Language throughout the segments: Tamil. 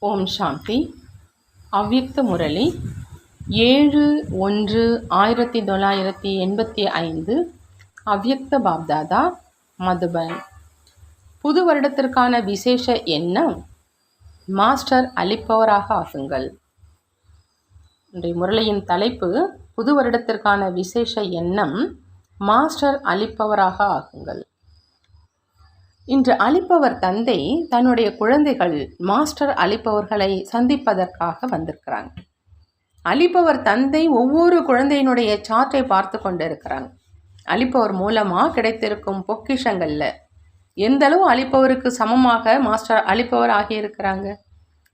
ஓம் சாந்தி. அவ்யக்த முரளி 7/1/1985. அவ்யக்த பாப்தாதா, மதுபன். புது வருடத்திற்கான விசேஷ எண்ணம், மாஸ்டர் அளிப்பவராக ஆகுங்கள். இன்றைய முரளியின் தலைப்பு, புது வருடத்திற்கான விசேஷ எண்ணம், மாஸ்டர் அளிப்பவராக ஆகுங்கள். இன்று அளிப்பவர் தந்தை தன்னுடைய குழந்தைகள் மாஸ்டர் அளிப்பவர்களை சந்திப்பதற்காக வந்திருக்கிறாங்க. அளிப்பவர் தந்தை ஒவ்வொரு குழந்தையினுடைய சார்ட்டை பார்த்து கொண்டு இருக்கிறாங்க. அளிப்பவர் மூலமாக கிடைத்திருக்கும் பொக்கிஷங்கள்ல எந்த அளவு அளிப்பவருக்கு சமமாக மாஸ்டர் அளிப்பவர் ஆகியிருக்கிறாங்க.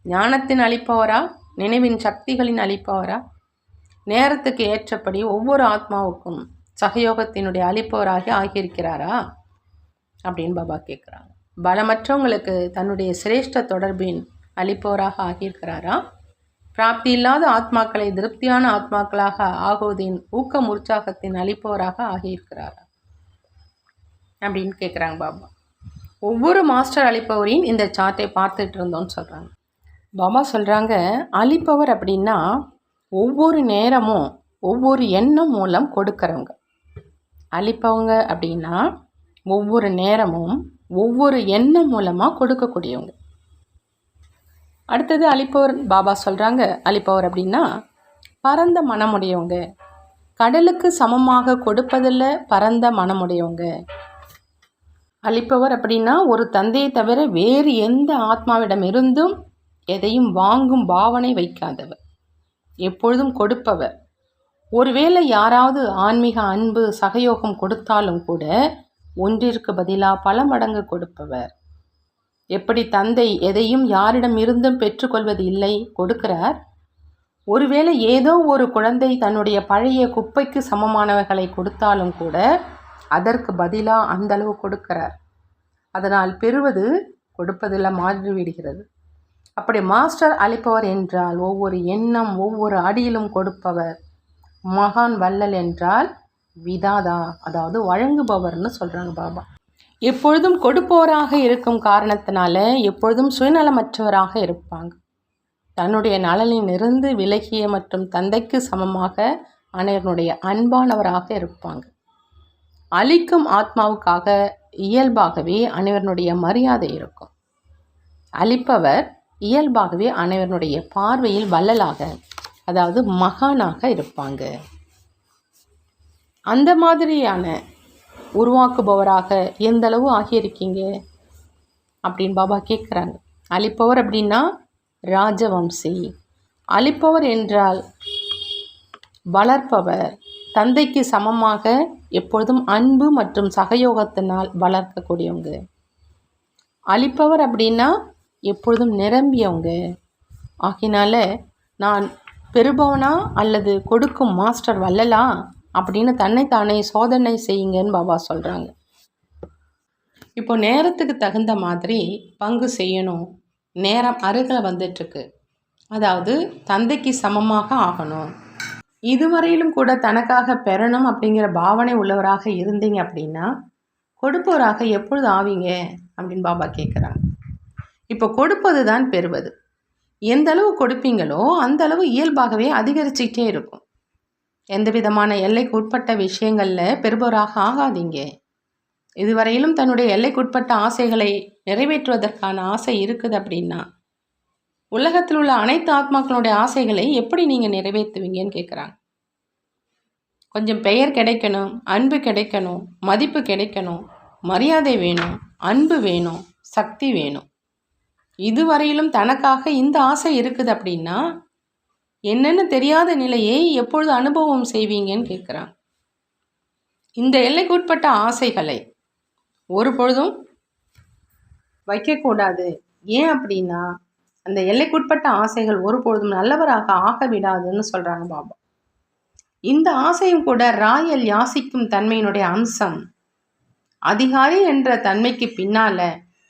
ஞானத்தின் அளிப்பவரா, நினைவின் சக்திகளின் அளிப்பவரா, நேரத்துக்கு ஏற்றபடி ஒவ்வொரு ஆத்மாவுக்கும் சகயோகத்தினுடைய அளிப்பவராகி ஆகியிருக்கிறாரா அப்படின்னு பாபா கேட்குறாங்க. பலமற்றவங்களுக்கு தன்னுடைய சிரேஷ்ட தொடர்பின் அளிப்பவராக ஆகியிருக்கிறாரா, பிராப்தி இல்லாத ஆத்மாக்களை திருப்தியான ஆத்மாக்களாக ஆகுவதின் ஊக்கம் உற்சாகத்தின் அளிப்பவராக ஆகியிருக்கிறாரா அப்படின்னு கேட்குறாங்க பாபா. ஒவ்வொரு மாஸ்டர் அளிப்பவரின் இந்த சார்ட்டை பார்த்துட்டு இருந்தோம்னு சொல்கிறாங்க. பாபா சொல்கிறாங்க, அளிப்பவர் அப்படின்னா ஒவ்வொரு நேரமும் ஒவ்வொரு எண்ணம் மூலம் கொடுக்குறவங்க. அளிப்பவங்க அப்படின்னா ஒவ்வொரு நேரமும் ஒவ்வொரு எண்ணம் மூலமாக கொடுக்கக்கூடியவங்க. அடுத்தது அளிப்பவர். பாபா சொல்கிறாங்க, அளிப்பவர் அப்படின்னா பரந்த மனமுடையவங்க. கடலுக்கு சமமாக கொடுப்பதில் பரந்த மனமுடையவங்க. அளிப்பவர் அப்படின்னா ஒரு தந்தையை தவிர வேறு எந்த ஆத்மாவிடம் இருந்தும் எதையும் வாங்கும் பாவனை வைக்காதவர், எப்பொழுதும் கொடுப்பவர். ஒருவேளை யாராவது ஆன்மீக அன்பு சகயோகம் கொடுத்தாலும் கூட ஒன்றிற்கு பதிலாக பல மடங்கு கொடுப்பவர். எப்படி தந்தை எதையும் யாரிடம் இருந்தும் பெற்றுக்கொள்வது இல்லை, கொடுக்கிறார். ஒருவேளை ஏதோ ஒரு குழந்தை தன்னுடைய பழைய குப்பைக்கு சமமானவர்களை கொடுத்தாலும் கூட அதற்கு பதிலாக அந்த அளவு கொடுக்கிறார். அதனால் பெறுவது கொடுப்பதில் மாறிவிடுகிறது. அப்படி மாஸ்டர் அளிப்பவர் என்றால் ஒவ்வொரு எண்ணம் ஒவ்வொரு அடியிலும் கொடுப்பவர். மகான் வள்ளல் என்றால் விதாதா, அதாவது வழங்குபவர்னு சொல்கிறாங்க பாபா. எப்பொழுதும் கொடுப்பவராக இருக்கும் காரணத்தினால எப்பொழுதும் சுயநலமற்றவராக இருப்பாங்க. தன்னுடைய நலனிலிருந்து விலகிய மற்றும் தந்தைக்கு சமமாக அனைவருடைய அன்பானவராக இருப்பாங்க. அளிக்கும் ஆத்மாவுக்காக இயல்பாகவே அனைவருடைய மரியாதை இருக்கும். அளிப்பவர் இயல்பாகவே அனைவருடைய பார்வையில் வள்ளலாக, அதாவது மகானாக இருப்பாங்க. அந்த மாதிரியான உருவாக்குபவராக எந்த அளவு ஆகியிருக்கீங்க அப்படின்னு பாபா கேட்குறாங்க. அளிப்பவர் அப்படின்னா ராஜவம்சி. அளிப்பவர் என்றால் வளர்ப்பவர், தந்தைக்கு சமமாக எப்பொழுதும் அன்பு மற்றும் சகயோகத்தினால் வளர்க்கக்கூடியவங்க. அளிப்பவர் அப்படின்னா எப்பொழுதும் நிரம்பியவங்க. ஆகினால நான் பெறுபவனா அல்லது கொடுக்கும் மாஸ்டர் வல்லலா அப்படின்னு தன்னைத்தானே சோதனை செய்யுங்கன்னு பாபா சொல்கிறாங்க. இப்போ நேரத்துக்கு தகுந்த மாதிரி பங்கு செய்யணும். நேரம் அருகில் வந்துட்டுருக்கு, அதாவது தந்தைக்கு சமமாக ஆகணும். இதுவரையிலும் கூட தனக்காக பெறணும் அப்படிங்கிற பாவனை உள்ளவராக இருந்தீங்க அப்படின்னா கொடுப்பவராக எப்பொழுது ஆவீங்க அப்படின்னு பாபா கேட்குறாங்க. இப்போ கொடுப்பது தான் பெறுவது. எந்த அளவு கொடுப்பீங்களோ அந்த அளவு இயல்பாகவே அதிகரிச்சுக்கிட்டே இருக்கும். எந்த விதமான எல்லைக்கு உட்பட்ட விஷயங்களில் பெறுபவராக ஆகாதீங்க. இதுவரையிலும் தன்னுடைய எல்லைக்குட்பட்ட ஆசைகளை நிறைவேற்றுவதற்கான ஆசை இருக்குது அப்படின்னா உலகத்தில் உள்ள அனைத்து ஆத்மாக்களுடைய ஆசைகளை எப்படி நீங்கள் நிறைவேற்றுவீங்கன்னு கேட்குறாங்க. கொஞ்சம் பெயர் கிடைக்கணும், அன்பு கிடைக்கணும், மதிப்பு கிடைக்கணும், மரியாதை வேணும், அன்பு வேணும், சக்தி வேணும். இதுவரையிலும் தனக்காக இந்த ஆசை இருக்குது அப்படின்னா என்னென்னு தெரியாத நிலையை எப்பொழுது அனுபவம் செய்வீங்கன்னு கேட்குறாங்க. இந்த எல்லைக்குட்பட்ட ஆசைகளை ஒரு பொழுதும் வைக்கக்கூடாது. ஏன் அப்படின்னா அந்த எல்லைக்குட்பட்ட ஆசைகள் ஒரு பொழுதும் நல்லவராக ஆக விடாதுன்னு சொல்கிறாங்க பாபா. இந்த ஆசையும் கூட ராயல் யாசிக்கும் தன்மையினுடைய அம்சம். அதிகாரி என்ற தன்மைக்கு பின்னால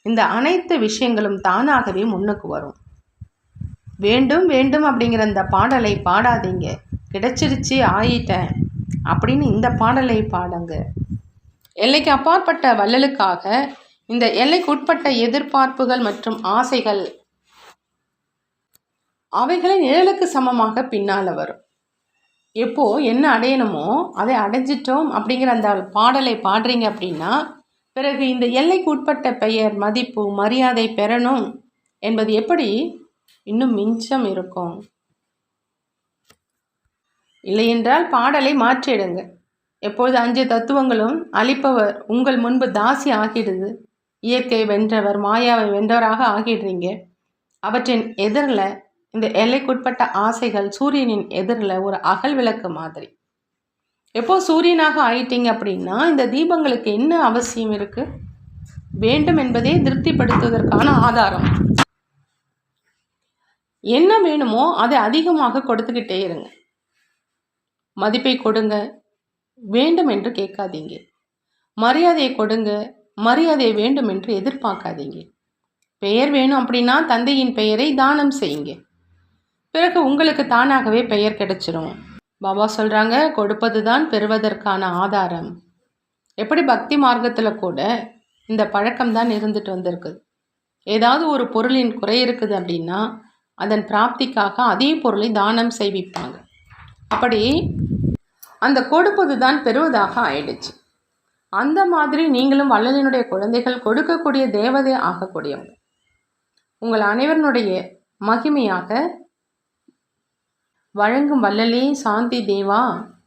இந்த அனைத்து விஷயங்களும் தானாகவே முன்னுக்கு வரும். வேண்டும் வேண்டும் அப்படிங்கிற இந்த பாடலை பாடாதீங்க. கிடைச்சிருச்சு, ஆயிட்டேன் அப்படின்னு இந்த பாடலை பாடுங்க. எல்லைக்கு அப்பாற்பட்ட வள்ளலுக்காக இந்த எல்லைக்கு உட்பட்ட எதிர்பார்ப்புகள் மற்றும் ஆசைகள் அவைகளை நிழலுக்கு சமமாக பின்னால் வரும். எப்போ என்ன அடையணுமோ அதை அடைஞ்சிட்டோம் அப்படிங்கிற அந்த பாடலை பாடுறீங்க அப்படின்னா, பிறகு இந்த எல்லைக்கு உட்பட்ட பெயர், மதிப்பு, மரியாதை பெறணும் என்பது எப்படி இன்னும் மிச்சம் இருக்கும். இல்லையென்றால் பாடலை மாற்றிடுங்க. எப்பொழுது 5 தத்துவங்களும் அளிப்பவர் உங்கள் முன்பு தாசி ஆகிடுது, இயற்கை வென்றவர், மாயாவை வென்றவராக ஆகிடுறீங்க. அவற்றின் எதிரில் இந்த எல்லைக்குட்பட்ட ஆசைகள் சூரியனின் எதிரில் ஒரு அகல் விளக்கு மாதிரி. எப்போ சூரியனாக ஆயிட்டீங்க அப்படின்னா இந்த தீபங்களுக்கு என்ன அவசியம் இருக்கு? வேண்டும் என்பதே திருப்திப்படுத்துவதற்கான ஆதாரம். என்ன வேணுமோ அதை அதிகமாக கொடுத்துக்கிட்டே இருங்க. மதிப்பை கொடுங்க, வேண்டும் என்று கேட்காதீங்க. மரியாதையை கொடுங்க, மரியாதை வேண்டும் என்று எதிர்பார்க்காதீங்க. பெயர் வேணும் அப்படின்னா தந்தையின் பெயரை தானம் செய்யுங்க. பிறகு உங்களுக்கு தானாகவே பெயர் கிடைச்சிரும். பாபா சொல்கிறாங்க, கொடுப்பது தான் பெறுவதற்கான ஆதாரம். எப்படி பக்தி மார்க்கத்தில் கூட இந்த பழக்கம்தான் இருந்துட்டு வந்திருக்குது. ஏதாவது ஒரு பொருளின் குறை இருக்குது அப்படின்னா அதன் பிராப்திக்காக அதே பொருளை தானம் செய்விப்பாங்க. அப்படி அந்த கொடுப்பது தான் பெறுவதாக ஆயிடுச்சு. அந்த மாதிரி நீங்களும் வள்ளலினுடைய குழந்தைகள் கொடுக்கக்கூடிய தேவதை ஆகக்கூடியவங்க. உங்கள் அனைவருடைய மகிமையாக வழங்கும் வள்ளலே சாந்தி தேவா,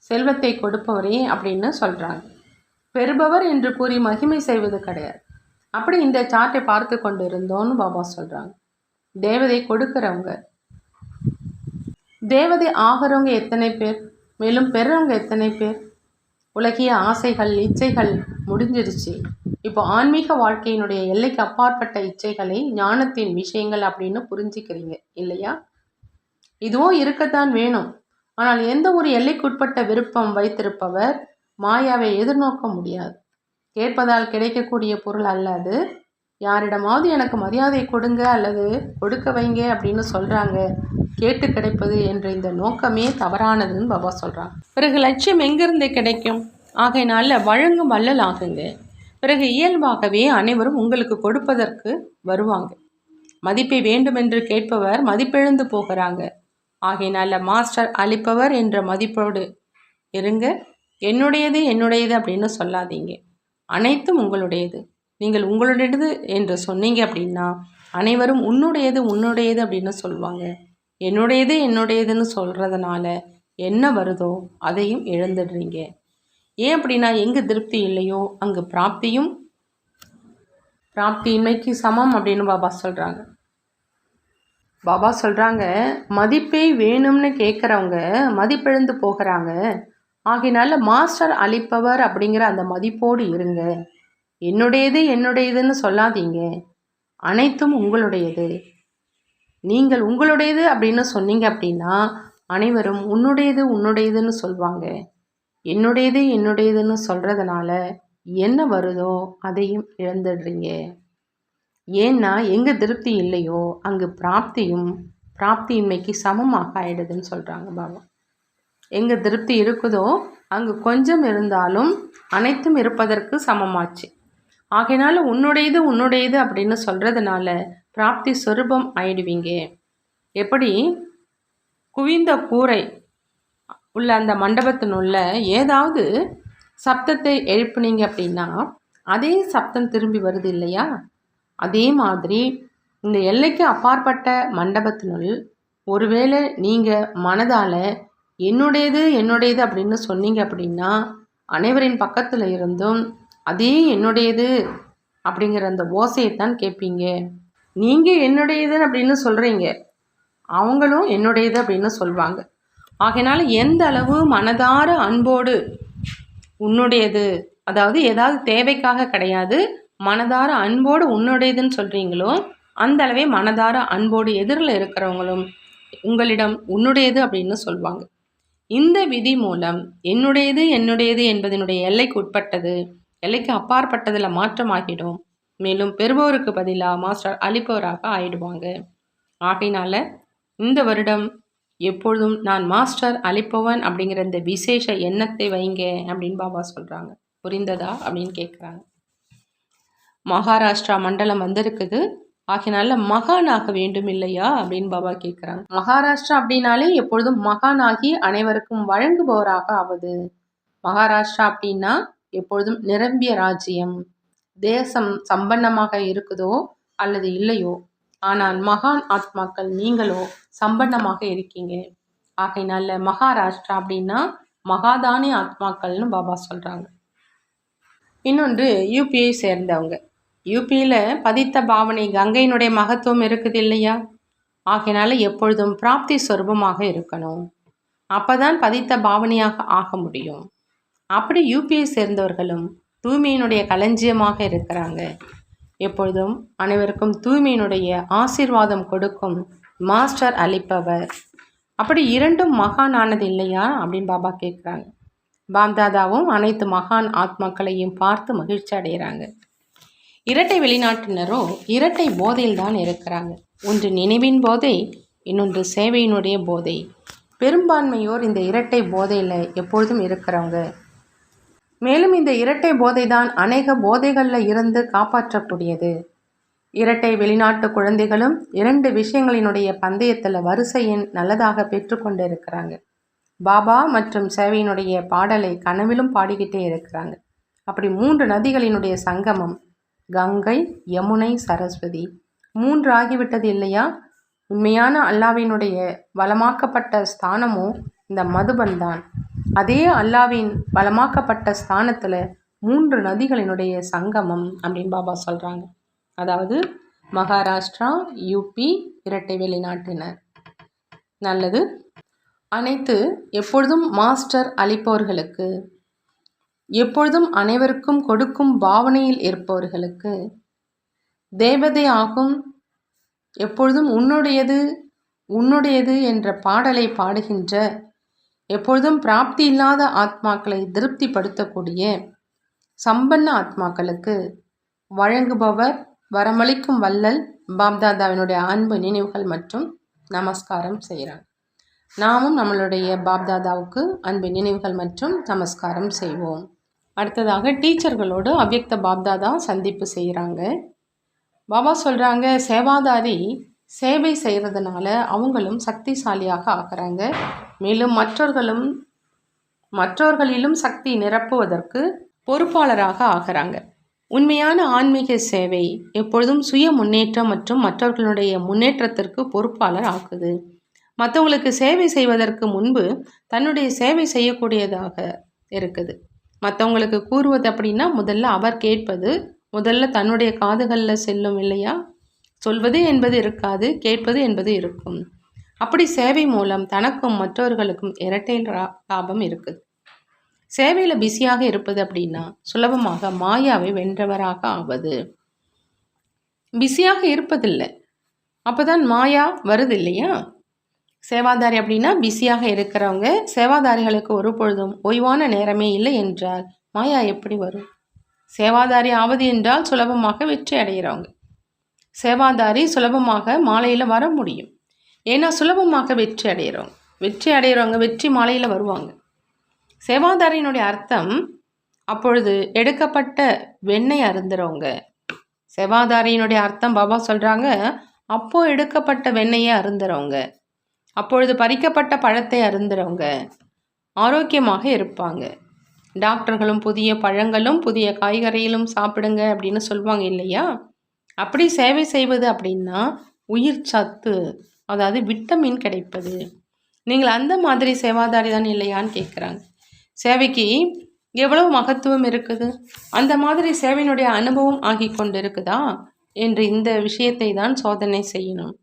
செல்வத்தை கொடுப்பவரே அப்படின்னு சொல்கிறாங்க. பெறுபவர் என்று கூறி மகிமை செய்வது கிடையாது. அப்படி இந்த சார்ட்டை பார்த்து கொண்டு இருந்தோன்னு பாபா சொல்கிறாங்க. தேவதை கொடுக்குறவங்க, தேவதை ஆகிறவங்க எத்தனை பேர், மேலும் பெறுறவங்க எத்தனை பேர்? உலகிய ஆசைகள், இச்சைகள் முடிஞ்சிருச்சு. இப்போ ஆன்மீக வாழ்க்கையினுடைய எல்லைக்கு அப்பாற்பட்ட இச்சைகளை ஞானத்தின் விஷயங்கள் அப்படின்னு புரிஞ்சிக்கிறீங்க இல்லையா? இதுவும் இருக்கத்தான் வேணும். ஆனால் எந்த ஒரு எல்லைக்குட்பட்ட விருப்பம் வைத்திருப்பவர் மாயாவை எதிர்நோக்க முடியாது. கேட்பதால் கிடைக்கக்கூடிய பொருள் அல்ல அது. யாரிடமாவது எனக்கு மரியாதை கொடுங்க அல்லது கொடுக்க வைங்க அப்படின்னு சொல்கிறாங்க, கேட்டு கிடைப்பது என்ற இந்த நோக்கமே தவறானதுன்னு பாபா சொல்கிறாங்க. பிறகு லட்சியம் எங்கிருந்து கிடைக்கும்? ஆகையினால வழங்கும் வள்ளல் ஆகுங்க. பிறகு இயல்பாகவே அனைவரும் உங்களுக்கு கொடுப்பதற்கு வருவாங்க. மதிப்பை வேண்டுமென்று கேட்பவர் மதிப்பிழந்து போகிறாங்க. ஆகையினால மாஸ்டர் அளிப்பவர் என்ற மதிப்போடு இருங்க. என்னுடையது என்னுடையது அப்படின்னு சொல்லாதீங்க. அனைத்தும் உங்களுடையது. நீங்கள் உங்களுடையது என்று சொன்னீங்க அப்படின்னா அனைவரும் உன்னுடையது உன்னுடையது அப்படின்னு சொல்லுவாங்க. என்னுடையது என்னுடையதுன்னு சொல்கிறதுனால என்ன வருதோ அதையும் இழந்துடுறீங்க. ஏன் அப்படின்னா எங்கே திருப்தி இல்லையோ அங்கு பிராப்தியின்மைக்கு சமம் அப்படின்னு பாபா சொல்கிறாங்க. பாபா சொல்கிறாங்க, மதிப்பை வேணும்னு கேட்குறவங்க மதிப்பிழந்து போகிறாங்க. ஆகையினால மாஸ்டர் அளிப்பவர் அப்படிங்கிற அந்த மதிப்போடு இருங்க. என்னுடையது என்னுடையதுன்னு சொல்லாதீங்க. அனைத்தும் உங்களுடையது. நீங்கள் உங்களுடையது அப்படின்னு சொன்னீங்க அப்படின்னா அனைவரும் உன்னுடையது உன்னுடையதுன்னு சொல்லுவாங்க. என்னுடையது என்னுடையதுன்னு சொல்கிறதுனால என்ன வருதோ அதையும் இழந்துடுறீங்க. ஏன்னா எங்கே திருப்தி இல்லையோ அங்கு பிராப்தியின்மைக்கு சமமாக ஆயிடுதுன்னு சொல்கிறாங்க பாபா. எங்கே திருப்தி இருக்குதோ அங்கு கொஞ்சம் இருந்தாலும் அனைத்தும் இருப்பதற்கு சமமாச்சு. ஆகையினால உன்னுடையது உன்னுடையது அப்படின்னு சொல்கிறதுனால பிராப்தி சொரூபம் ஆயிடுவீங்க. எப்படி குவிந்த கூரை உள்ள அந்த மண்டபத்தினுள்ள ஏதாவது சப்தத்தை எழுப்புனீங்க அப்படின்னா அதே சப்தம் திரும்பி வருது இல்லையா? அதே மாதிரி இந்த எல்லைக்கு அப்பாற்பட்ட மண்டபத்தினுள் ஒருவேளை நீங்கள் மனதால் என்னுடையது என்னுடையது அப்படின்னு சொன்னீங்க அப்படின்னா அனைவரின் பக்கத்தில் இருந்தும் அதே என்னுடையது அப்படிங்கிற அந்த ஓசையைத்தான் கேட்பீங்க. நீங்கள் என்னுடையது அப்படின்னு சொல்கிறீங்க, அவங்களும் என்னுடையது அப்படின்னு சொல்லுவாங்க. ஆகையினால எந்த அளவு மனதார அன்போடு உன்னுடையது, அதாவது ஏதாவது தேவைக்காக கிடையாது, மனதார அன்போடு உன்னுடையதுன்னு சொல்கிறீங்களோ அந்த அளவே மனதார அன்போடு எதிரில் இருக்கிறவங்களும் உங்களிடம் உன்னுடையது அப்படின்னு சொல்லுவாங்க. இந்த விதி மூலம் என்னுடையது என்னுடையது என்பதனுடைய எல்லைக்கு உட்பட்டது எல்லைக்கு அப்பாற்பட்டதில் மாற்றமாகிடும். மேலும் பெறுபவருக்கு பதிலாக மாஸ்டர் அளிப்பவராக ஆயிடுவாங்க. ஆகையினால இந்த வருடம் எப்பொழுதும் நான் மாஸ்டர் அளிப்பவன் அப்படிங்கிற இந்த விசேஷ எண்ணத்தை வைங்க அப்படின்னு பாபா சொல்கிறாங்க. புரிந்ததா அப்படின்னு கேட்குறாங்க. மகாராஷ்டிரா மண்டலம் வந்திருக்குது. ஆகையினால மகானாக வேண்டும் இல்லையா அப்படின்னு பாபா கேட்குறாங்க. மகாராஷ்டிரா அப்படின்னாலே எப்பொழுதும் மகானாகி அனைவருக்கும் வழங்குபவராக ஆவது. மகாராஷ்டிரா அப்படின்னா எப்பொழுதும் நிரம்பிய ராஜ்யம். தேசம் சம்பன்னமாக இருக்குதோ அல்லது இல்லையோ, ஆனால் மகான் ஆத்மாக்கள் நீங்களோ சம்பன்னமாக இருக்கீங்க. ஆகையினால மகாராஷ்டிரா அப்படின்னா மகாதானி ஆத்மாக்கள்னு பாபா சொல்கிறாங்க. இன்னொன்று யூபியை சேர்ந்தவங்க. யூபியில் பதித்த பாவனை கங்கையினுடைய மகத்துவம் இருக்குது இல்லையா? ஆகையினால எப்பொழுதும் பிராப்தி சொரூபமாக இருக்கணும். அப்போ தான் பதித்த பாவனையாக ஆக முடியும். அப்படி யூபியை சேர்ந்தவர்களும் தூய்மையினுடைய களஞ்சியமாக இருக்கிறாங்க. எப்பொழுதும் அனைவருக்கும் தூய்மையினுடைய ஆசீர்வாதம் கொடுக்கும் மாஸ்டர் அளிப்பவர். அப்படி இரண்டும் மகானானது இல்லையா அப்படின்னு பாபா கேட்குறாங்க. பாப்தாதாவும் அனைத்து மகான் ஆத்மாக்களையும் பார்த்து மகிழ்ச்சி அடைகிறாங்க. இரட்டை வெளிநாட்டினரோ இரட்டை போதையில் தான் இருக்கிறாங்க. ஒன்று நினைவின் போதை, இன்னொன்று சேவையினுடைய போதை. பெரும்பான்மையோர் இந்த இரட்டை போதையில் எப்பொழுதும் இருக்கிறவங்க. மேலும் இந்த இரட்டை போதை தான் அநேக போதைகளில் இருந்து காப்பாற்றக்கூடியது. இரட்டை வெளிநாட்டு குழந்தைகளும் 2 விஷயங்களினுடைய பந்தயத்தில் வரிசையின் நல்லதாக பெற்றுக்கொண்டு இருக்கிறாங்க. பாபா மற்றும் சேவையினுடைய பாடலை கனவிலும் பாடிக்கிட்டே இருக்கிறாங்க. அப்படி 3 நதிகளினுடைய சங்கமம், கங்கை, யமுனை, சரஸ்வதி 3 ஆகிவிட்டது இல்லையா? உண்மையான அல்லாவினுடைய வளமாக்கப்பட்ட ஸ்தானமும் இந்த மதுபன் தான். அதே அல்லாவின் வளமாக்கப்பட்ட ஸ்தானத்தில் 3 நதிகளினுடைய சங்கமம் அப்படின்னு பாபா சொல்கிறாங்க. அதாவது மகாராஷ்டிரா, யூபி, இரட்டை வெளிநாட்டினர். நல்லது. அனைத்து எப்பொழுதும் மாஸ்டர் அளிப்பவர்களுக்கு, எப்பொழுதும் அனைவருக்கும் கொடுக்கும் பாவனையில் இருப்பவர்களுக்கு, தேவதை ஆகும் எப்பொழுதும் உன்னுடையது உன்னுடையது என்ற பாடலை பாடுகின்ற, எப்பொழுதும் பிராப்தி இல்லாத ஆத்மாக்களை திருப்திப்படுத்தக்கூடிய சம்பன்ன ஆத்மாக்களுக்கு வழங்குபவர் வரமளிக்கும் வள்ளல் பாப்தாதாவினுடைய அன்பு நினைவுகள் மற்றும் நமஸ்காரம் செய்கிறாங்க. நாமும் நம்மளுடைய பாப்தாதாவுக்கு அன்பு நினைவுகள் மற்றும் நமஸ்காரம் செய்வோம். அடுத்ததாக டீச்சர்களோடு அவ்யக்த பாப்தாதா சந்திப்பு செய்கிறாங்க. பாபா சொல்கிறாங்க, சேவாதாரி சேவை செய்கிறதுனால அவங்களும் சக்திசாலியாக ஆகிறாங்க. மேலும் மற்றவர்களிலும் சக்தி நிரப்புவதற்கு பொறுப்பாளராக ஆகிறாங்க. உண்மையான ஆன்மீக சேவை எப்பொழுதும் சுய முன்னேற்றம் மற்றும் மற்றவர்களுடைய முன்னேற்றத்திற்கு பொறுப்பாளர் ஆக்குது. மற்றவங்களுக்கு சேவை செய்வதற்கு முன்பு தன்னுடைய சேவை செய்யக்கூடியதாக இருக்குது. மற்றவங்களுக்கு கூறுவது அப்படின்னா முதல்ல அவர் கேட்பது, முதல்ல தன்னுடைய காதுகளில் செல்லும் இல்லையா? சொல்வது என்பது இருக்காது, கேட்பது என்பது இருக்கும். அப்படி சேவை மூலம் தனக்கும் மற்றவர்களுக்கும் இரட்டை லாபம் இருக்குது. சேவையில் பிஸியாக இருப்பது அப்படின்னா சுலபமாக மாயாவை வென்றவராக ஆவது. பிஸியாக இருப்பதில்லை, அப்போ தான் மாயா வருது இல்லையா? சேவாதாரி அப்படின்னா பிஸியாக இருக்கிறவங்க. சேவாதாரிகளுக்கு ஒரு பொழுதும் ஓய்வான நேரமே இல்லை என்றால் மாயா எப்படி வரும்? சேவாதாரி ஆவது என்றால் சுலபமாக வெற்றி அடைகிறவங்க. சேவாதாரி சுலபமாக மாலையில் வர முடியும். ஏன்னா சுலபமாக வெற்றி அடைகிறவங்க வெற்றி மாலையில் வருவாங்க. சேவாதாரியினுடைய அர்த்தம் அப்பொழுது எடுக்கப்பட்ட வெண்ணெய் அருந்துறவங்க. சேவாதாரியினுடைய அர்த்தம் பாபா சொல்கிறாங்க, அப்போ எடுக்கப்பட்ட வெண்ணெயை அருந்துறவங்க, அப்பொழுது பறிக்கப்பட்ட பழத்தை அருந்துறவங்க ஆரோக்கியமாக இருப்பாங்க. டாக்டர்களும் புதிய பழங்களும் புதிய காய்கறிகளும் சாப்பிடுங்க அப்படின்னு சொல்லுவாங்க இல்லையா? அப்படி சேவை செய்வது அப்படின்னா உயிர் சத்து, அதாவது விட்டமின் கிடைப்பது. நீங்கள் அந்த மாதிரி சேவாதாரி தான் இல்லையான்னு கேட்குறாங்க. சேவைக்கு எவ்வளவு மகத்துவம் இருக்குது, அந்த மாதிரி சேவையினுடைய அனுபவம் ஆகி கொண்டு இருக்குதா என்று இந்த விஷயத்தை தான் சோதனை செய்யணும்.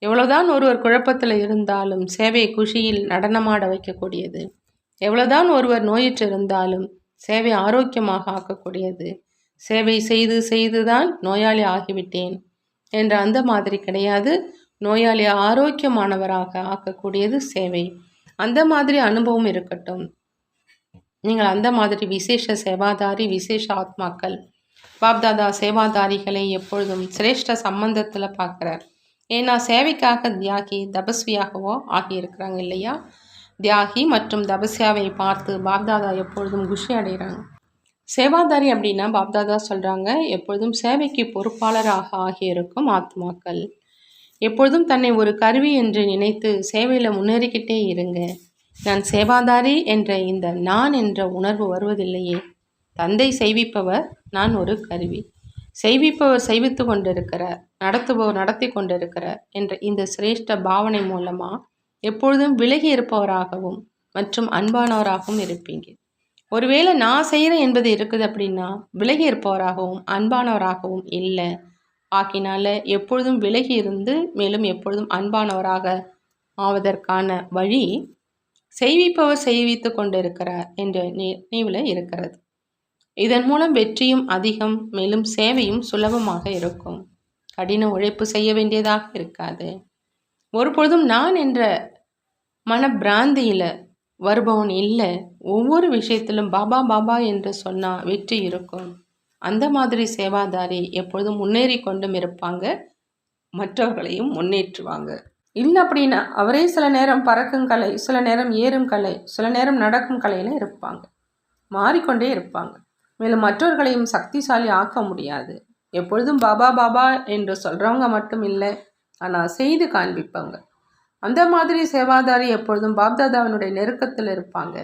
எவ்வளோதான் ஒருவர் குழப்பத்தில் இருந்தாலும் சேவை குஷியில் நடனமாட வைக்கக்கூடியது. எவ்வளோதான் ஒருவர் நோயுற்று இருந்தாலும் சேவை ஆரோக்கியமாக ஆக்கக்கூடியது. சேவை செய்து செய்து தான் நோயாளி ஆகிவிட்டேன் என்ற அந்த மாதிரி கிடையாது. நோயாளி ஆரோக்கியமானவராக ஆக்கக்கூடியது சேவை. அந்த மாதிரி அனுபவம் இருக்கட்டும். நீங்கள் அந்த மாதிரி விசேஷ சேவாதாரி, விசேஷ ஆத்மாக்கள். பாப்தாதா சேவாதாரிகளை எப்பொழுதும் சிரேஷ்ட சம்பந்தத்தில் பார்க்குறார். ஏன்னா சேவைக்காக தியாகி தபஸ்வியாகவோ ஆகியிருக்கிறாங்க இல்லையா? தியாகி மற்றும் தபஸ்யாவை பார்த்து பாப்தாதா எப்பொழுதும் குஷி அடைகிறாங்க. சேவாதாரி அப்படின்னா பாப்தாதா சொல்கிறாங்க, எப்பொழுதும் சேவைக்கு பொறுப்பாளராக ஆகியிருக்கும் ஆத்மாக்கள். எப்பொழுதும் தன்னை ஒரு கருவி என்று நினைத்து சேவையில் முன்னேறிக்கிட்டே இருங்க. நான் சேவாதாரி என்ற இந்த நான் என்ற உணர்வு வருவதில்லையே. தந்தை செய்விப்பவர், நான் ஒரு கருவி. செய்விப்பவர் செய்வித்து கொண்டிருக்கிறார், நடத்துபவர் நடத்தி கொண்டிருக்கிறார் என்ற இந்த சிரேஷ்ட பாவனை மூலமாக எப்பொழுதும் விலகி இருப்பவராகவும் மற்றும் அன்பானவராகவும் இருப்பீங்க. ஒருவேளை நான் செய்கிறேன் என்பது இருக்குது அப்படின்னா விலகி இருப்பவராகவும் அன்பானவராகவும் இல்லை. ஆக்கினால எப்பொழுதும் விலகி இருந்து மேலும் எப்பொழுதும் அன்பானவராக ஆவதற்கான வழி செய்விப்பவர் செய்வித்து கொண்டிருக்கிறார் என்ற நினைவில் இருக்கிறது. இதன் மூலம் வெற்றியும் அதிகம், மேலும் சேவையும் சுலபமாக இருக்கும். கடின உழைப்பு செய்ய வேண்டியதாக இருக்காது. ஒருபொழுதும் நான் என்ற மனப்பிராந்தியில் வருபவன் இல்லை. ஒவ்வொரு விஷயத்திலும் பாபா பாபா என்று சொன்னால் வெற்றி இருக்கும். அந்த மாதிரி சேவாதாரி எப்பொழுதும் முன்னேறி கொண்டும் இருப்பாங்க, மற்றவர்களையும் முன்னேற்றுவாங்க. இல்லை அப்படின்னா அவரே சில நேரம் பறக்கும் கலை, சில நேரம் ஏறும் கலை, சில நேரம் நடக்கும் கலையில் இருப்பாங்க, மாறிக்கொண்டே இருப்பாங்க. மேலும் மற்றவர்களையும் சக்திசாலி ஆக்க முடியாது. எப்பொழுதும் பாபா பாபா என்று சொல்கிறவங்க மட்டும் இல்லை, ஆனால் செய்து காண்பிப்பாங்க. அந்த மாதிரி சேவாதாரி எப்பொழுதும் பாப்தாதாவினுடைய நெருக்கத்தில் இருப்பாங்க,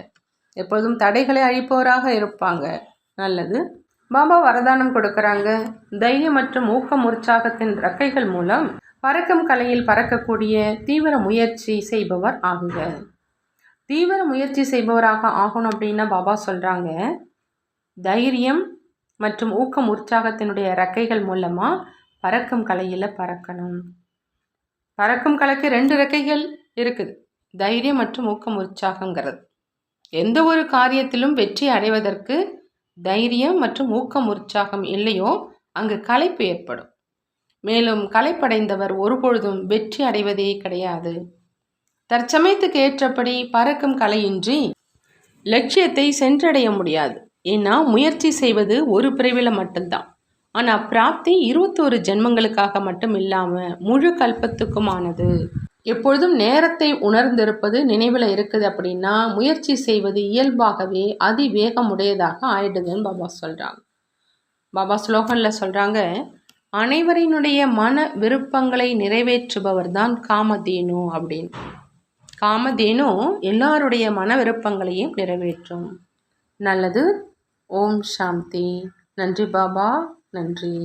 எப்பொழுதும் தடைகளை அழிப்பவராக இருப்பாங்க. நல்லது. பாபா வரதானம் கொடுக்குறாங்க. தைரியம் மற்றும் ஊக்கம் உற்சாகத்தின் ரெக்கைகள் மூலம் பறக்கும் கலையில் பறக்கக்கூடிய தீவிர முயற்சி செய்பவர் ஆகுங்க. தீவிர முயற்சி செய்பவராக ஆகணும் அப்படின்னா பாபா சொல்கிறாங்க, தைரியம் மற்றும் ஊக்கம் உற்சாகத்தினுடைய ரெக்கைகள் மூலமாக பறக்கும் கலையில் பறக்கணும். பறக்கும் கலைக்கு 2 ரெக்கைகள் இருக்குது, தைரியம் மற்றும் ஊக்கம் உற்சாகங்கிறது. எந்த ஒரு காரியத்திலும் வெற்றி அடைவதற்கு தைரியம் மற்றும் ஊக்கம் உற்சாகம் இல்லையோ அங்கு களைப்பு ஏற்படும். மேலும் களைப்படைந்தவர் ஒருபொழுதும் வெற்றி அடைவதே கிடையாது. தற்சமயத்துக்கு ஏற்றபடி பறக்கும் கலையின்றி லட்சியத்தை சென்றடைய முடியாது. ஏன்னா முயற்சி செய்வது ஒரு பிரிவில் மட்டும்தான். ஆனால் பிராப்தி 21 ஜென்மங்களுக்காக மட்டும் இல்லாமல் முழு கல்பத்துக்குமானது. எப்பொழுதும் நேரத்தை உணர்ந்திருப்பது நினைவில் இருக்குது அப்படின்னா முயற்சி செய்வது இயல்பாகவே அதிவேகமுடையதாக ஆயிடுதுன்னு பாபா சொல்கிறாங்க. பாபா ஸ்லோகனில் சொல்கிறாங்க, அனைவரினுடைய மன விருப்பங்களை நிறைவேற்றுபவர் தான் காமதேனு அப்படின்னு. காமதேனு எல்லாருடைய மன விருப்பங்களையும் நிறைவேற்றும். நல்லது. ஓம் சாந்தி. நன்றி பாபா, நன்றி.